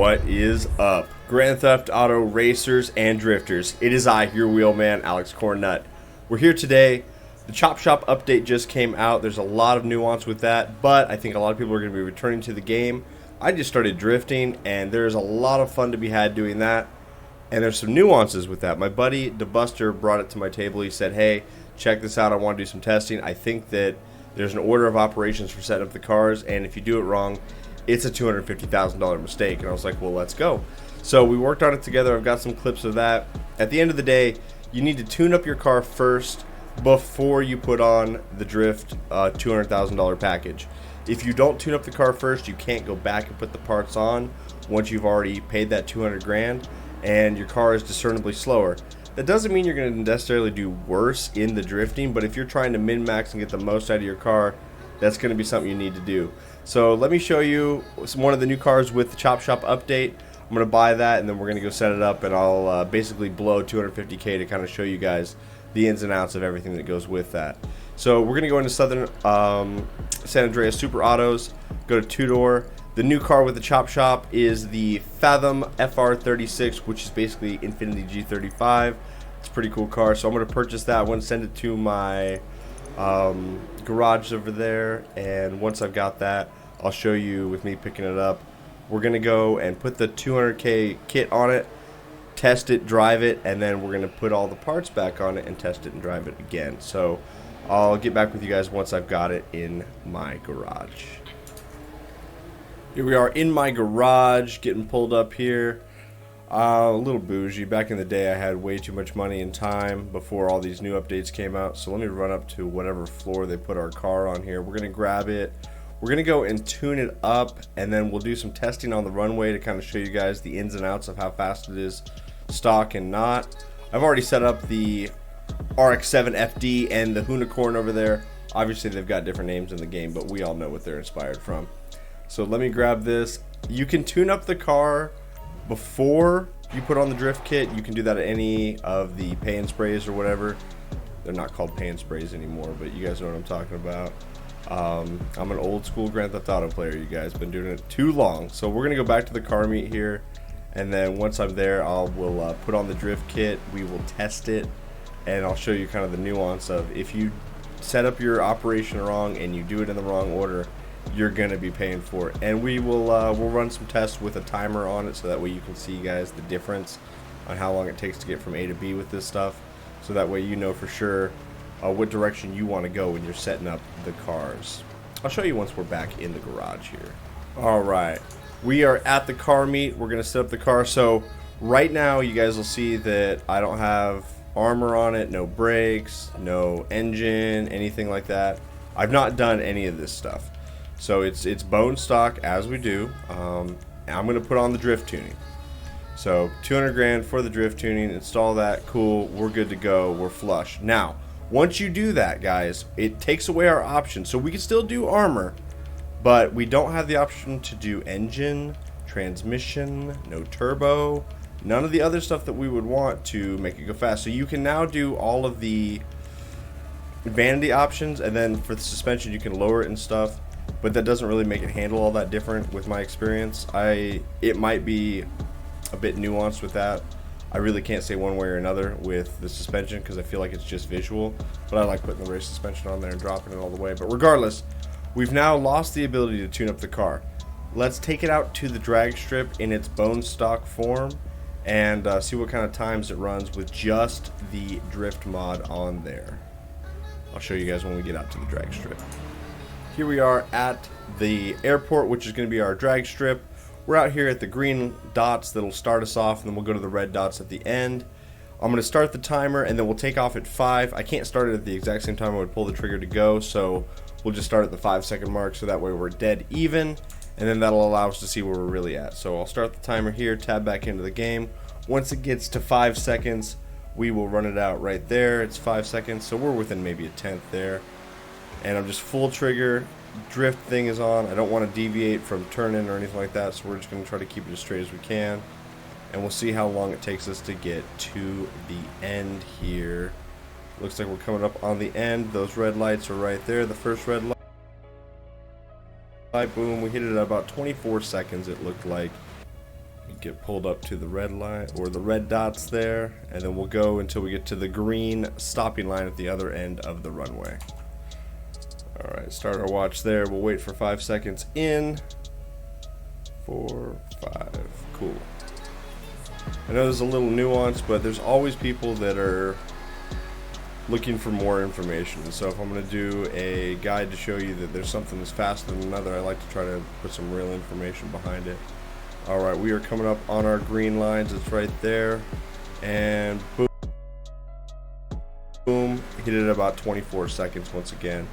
What is up, Grand Theft Auto racers and drifters? It is I, your wheelman, Alex Cornnut. We're here today. The Chop Shop update just came out. There's a lot of nuance with that, but I think a lot of people are going to be returning to the game. I just started drifting, and there's a lot of fun to be had doing that, and there's some nuances with that. My buddy Dabust3r brought it to my table. He said, hey, check this out. I want to do some testing. I think that there's an order of operations for setting up the cars, and if you do it wrong, it's a $250,000 mistake. And I was like, well, let's go. So we worked on it together. I've got some clips of that. At the end of the day, you need to tune up your car first before you put on the drift $200,000 package. If you don't tune up the car first, you can't go back and put the parts on once you've already paid that 200 grand and your car is discernibly slower. That doesn't mean you're going to necessarily do worse in the drifting, but if you're trying to min-max and get the most out of your car, that's going to be something you need to do. So let me show you one of the new cars with the Chop Shop update. I'm going to buy that, and then we're going to go set it up, and I'll basically blow $250K to kind of show you guys the ins and outs of everything that goes with that. So we're going to go into Southern San Andreas Super Autos, go to two-door. The new car with the Chop Shop is the Fathom FR36, which is basically Infiniti G35. It's a pretty cool car, so I'm going to purchase that one, send it to my garage over there, and once I've got that, I'll show you with me picking it up. We're going to go and put the 200K kit on it, test it, drive it, and then we're going to put all the parts back on it and test it and drive it again. So I'll get back with you guys once I've got it in my garage. Here we are in my garage, getting pulled up here. A little bougie. Back in the day, I had way too much money and time before all these new updates came out. So let me run up to whatever floor they put our car on here. We're going to grab it. We're going to go and tune it up, and then we'll do some testing on the runway to kind of show you guys the ins and outs of how fast it is stock and not. I've already set up the RX-7 FD and the Unicorn over there. Obviously, they've got different names in the game, but we all know what they're inspired from. So let me grab this. You can tune up the car before you put on the drift kit. You can do that at any of the pay and sprays or whatever. They're not called pay and sprays anymore, but you guys know what I'm talking about. I'm an old school Grand Theft Auto player, you guys. Been doing it too long. So we're gonna go back to the car meet here, and then once I'm there, we'll put on the drift kit. We will test it, and I'll show you kind of the nuance of if you set up your operation wrong and you do it in the wrong order, you're gonna be paying for it. And we will we'll run some tests with a timer on it, so that way you can see, guys, the difference on how long it takes to get from A to B with this stuff, so that way you know for sure what direction you want to go when you're setting up the cars. I'll show you once we're back in the garage here. Alright, we are at the car meet. We're gonna set up the car. So right now you guys will see that I don't have armor on it, no brakes, no engine, anything like that. I've not done any of this stuff. So it's bone stock as we do. I'm going to put on the drift tuning. So 200 grand for the drift tuning, install that, cool, we're good to go, we're flush. Now, once you do that, guys, it takes away our option. So we can still do armor, but we don't have the option to do engine, transmission, no turbo, none of the other stuff that we would want to make it go fast. So you can now do all of the vanity options, and then for the suspension you can lower it and stuff. But that doesn't really make it handle all that different with my experience. It might be a bit nuanced with that. I really can't say one way or another with the suspension because I feel like it's just visual. But I like putting the race suspension on there and dropping it all the way. But regardless, we've now lost the ability to tune up the car. Let's take it out to the drag strip in its bone stock form and see what kind of times it runs with just the drift mod on there. I'll show you guys when we get out to the drag strip. Here we are at the airport, which is going to be our drag strip. We're out here at the green dots that'll start us off, and then we'll go to the red dots at the end. I'm going to start the timer, and then we'll take off at 5. I can't start it at the exact same time I would pull the trigger to go, so we'll just start at the 5-second mark, so that way we're dead even, and then that'll allow us to see where we're really at. So I'll start the timer here, tab back into the game. Once it gets to 5 seconds, we will run it out right there. It's 5 seconds, so we're within maybe a tenth there. And I'm just full trigger, drift thing is on. I don't want to deviate from turning or anything like that, so we're just going to try to keep it as straight as we can. And we'll see how long it takes us to get to the end here. Looks like we're coming up on the end. Those red lights are right there. The first red light, boom, we hit it at about 24 seconds, it looked like. Get pulled up to the red line or the red dots there, and then we'll go until we get to the green stopping line at the other end of the runway. Alright, start our watch there. We'll wait for 5 seconds in. 4, 5, cool. I know there's a little nuance, but there's always people that are looking for more information. So if I'm going to do a guide to show you that there's something that's faster than another, I like to try to put some real information behind it. Alright, we are coming up on our green lines. It's right there. And boom. Boom. Hit it at about 24 seconds once again.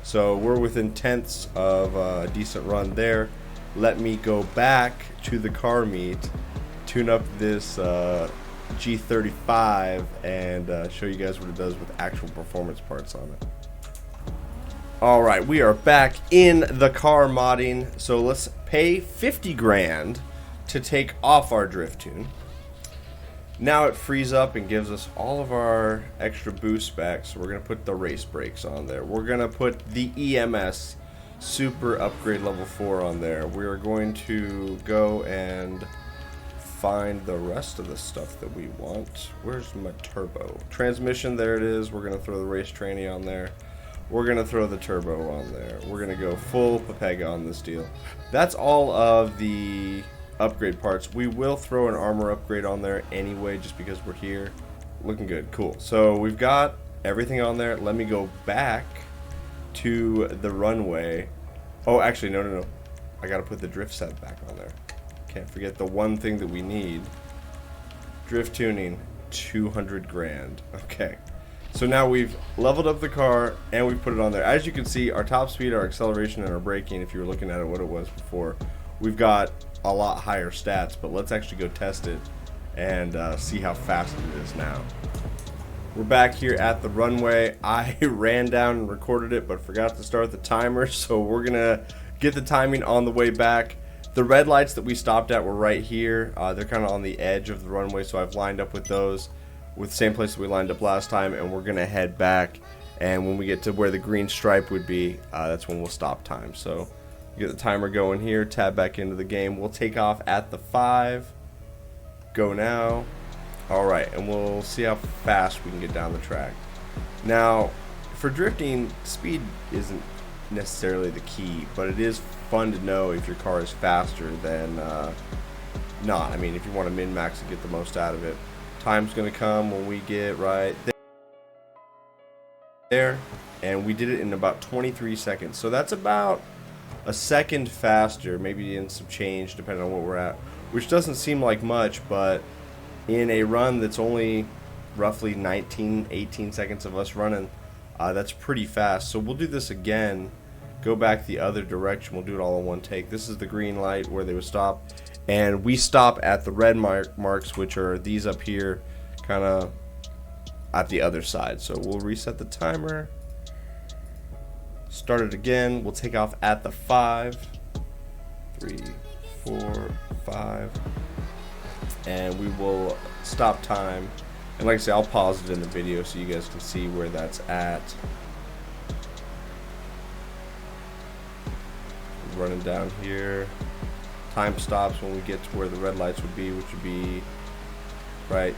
So we're within tenths of a decent run there. Let me go back to the car meet, tune up this G35, and show you guys what it does with actual performance parts on it. Alright, we are back in the car modding, so let's pay 50 grand to take off our drift tune. Now it frees up and gives us all of our extra boost back, so we're going to put the race brakes on there. We're going to put the EMS Super Upgrade Level 4 on there. We are going to go and find the rest of the stuff that we want. Where's my turbo? Transmission, there it is. We're going to throw the race tranny on there. We're going to throw the turbo on there. We're going to go full Pepega on this deal. That's all of the upgrade parts. We will throw an armor upgrade on there anyway, just because we're here. Looking good. Cool. So we've got everything on there. Let me go back to the runway. Oh, actually, no. I got to put the drift set back on there. Can't forget the one thing that we need. Drift tuning, 200 grand. Okay. So now we've leveled up the car and we've put it on there. As you can see, our top speed, our acceleration, and our braking, if you were looking at it what it was before, we've got a lot higher stats, but let's actually go test it and see how fast it is now. We're back here at the runway. I ran down and recorded it, but forgot to start the timer, so we're gonna get the timing on the way back. The red lights that we stopped at were right here. They're kind of on the edge of the runway, so I've lined up with those with the same place that we lined up last time, and we're gonna head back, and when we get to where the green stripe would be, that's when we'll stop time. So get the timer going here, tab back into the game. We'll take off at the 5. Go now. Alright, and we'll see how fast we can get down the track. Now, for drifting, speed isn't necessarily the key, but it is fun to know if your car is faster than not. I mean, if you want to min-max and get the most out of it. Time's going to come when we get right there, and we did it in about 23 seconds. So that's about a second faster, maybe in some change depending on what we're at, which doesn't seem like much, but in a run that's only roughly 18 seconds of us running, that's pretty fast. So we'll do this again, go back the other direction. We'll do it all in one take. This is the green light where they would stop, and we stop at the red marks, which are these up here, kind of at the other side. So we'll reset the timer, start it again. We'll take off at the 5, 3, 4, 5, and we will stop time. And like I say, I'll pause it in the video so you guys can see where that's at. Running down here. Time stops when we get to where the red lights would be, which would be right.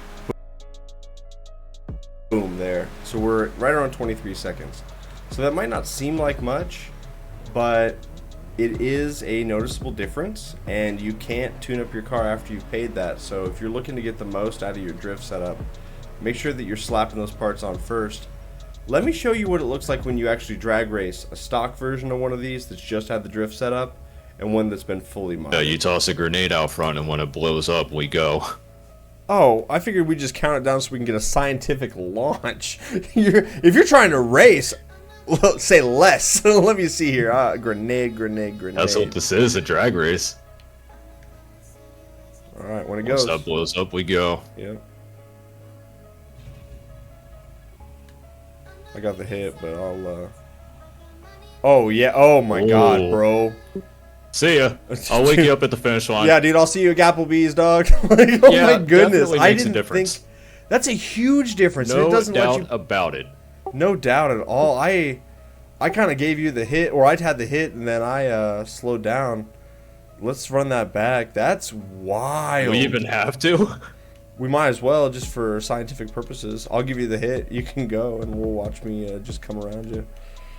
Boom, there. So we're right around 23 seconds. So that might not seem like much, but it is a noticeable difference, and you can't tune up your car after you've paid that. So if you're looking to get the most out of your drift setup, make sure that you're slapping those parts on first. Let me show you what it looks like when you actually drag race a stock version of one of these that's just had the drift setup and one that's been fully modded. You toss a grenade out front, and when it blows up, we go. Oh, I figured we'd just count it down so we can get a scientific launch. If you're trying to race, say less. Let me see here. Grenade. That's what this is, a drag race. Alright, when it goes. Once that blows up, we go. Yep. I got the hit, but I'll, Oh, yeah. Oh, my God, bro. See ya. I'll wake you up at the finish line. Yeah, dude, I'll see you at Applebee's, dog. Like, oh, yeah, my goodness. I didn't think... That's a huge difference. No it doesn't doubt let you... about it. No doubt at all. I kind of gave you the hit, or I'd had the hit, and then I slowed down Let's run that back. That's wild. Do we even have to? We might as well, just for scientific purposes. I'll give you the hit. You can go, and we'll watch me just come around you.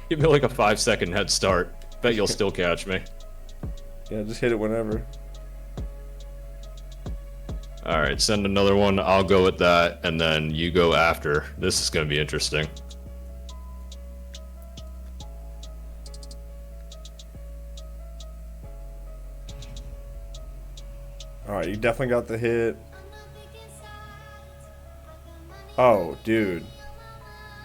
Give me like a 5-second head start. Bet you'll still catch me. Yeah, just hit it whenever. Alright, send another one. I'll go with that, and then you go after. This is going to be interesting. Alright, you definitely got the hit. Oh, dude.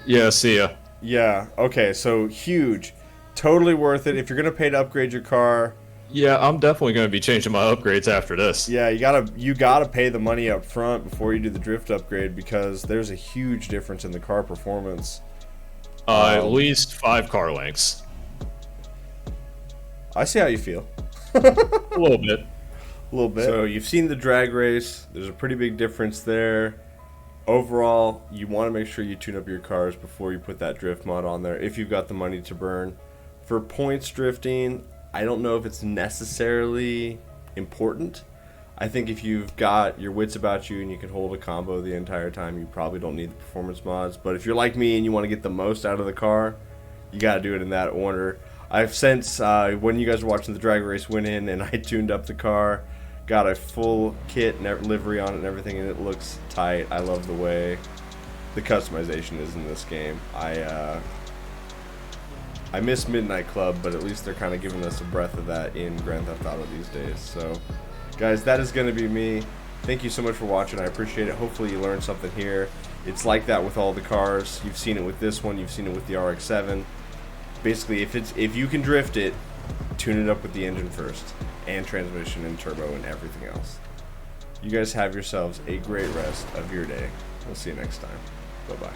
Yeah, see ya. Yeah, okay, so huge. Totally worth it. If you're going to pay to upgrade your car... Yeah, I'm definitely going to be changing my upgrades after this. Yeah, you gotta pay the money up front before you do the drift upgrade, because there's a huge difference in the car performance. At least 5 car lengths. I see how you feel. A little bit. A little bit. So you've seen the drag race. There's a pretty big difference there. Overall, you want to make sure you tune up your cars before you put that drift mod on there if you've got the money to burn. For points drifting, I don't know if it's necessarily important. I think if you've got your wits about you and you can hold a combo the entire time, you probably don't need the performance mods. But if you're like me and you want to get the most out of the car, you got to do it in that order. I've since, when you guys were watching the drag race, went in and I tuned up the car, got a full kit and livery on it and everything, and it looks tight. I love the way the customization is in this game. I miss Midnight Club, but at least they're kind of giving us a breath of that in Grand Theft Auto these days. So, guys, that is going to be me. Thank you so much for watching. I appreciate it. Hopefully you learned something here. It's like that with all the cars. You've seen it with this one. You've seen it with the RX-7. Basically, if you can drift it, tune it up with the engine first, and transmission and turbo and everything else. You guys have yourselves a great rest of your day. We'll see you next time. Bye-bye.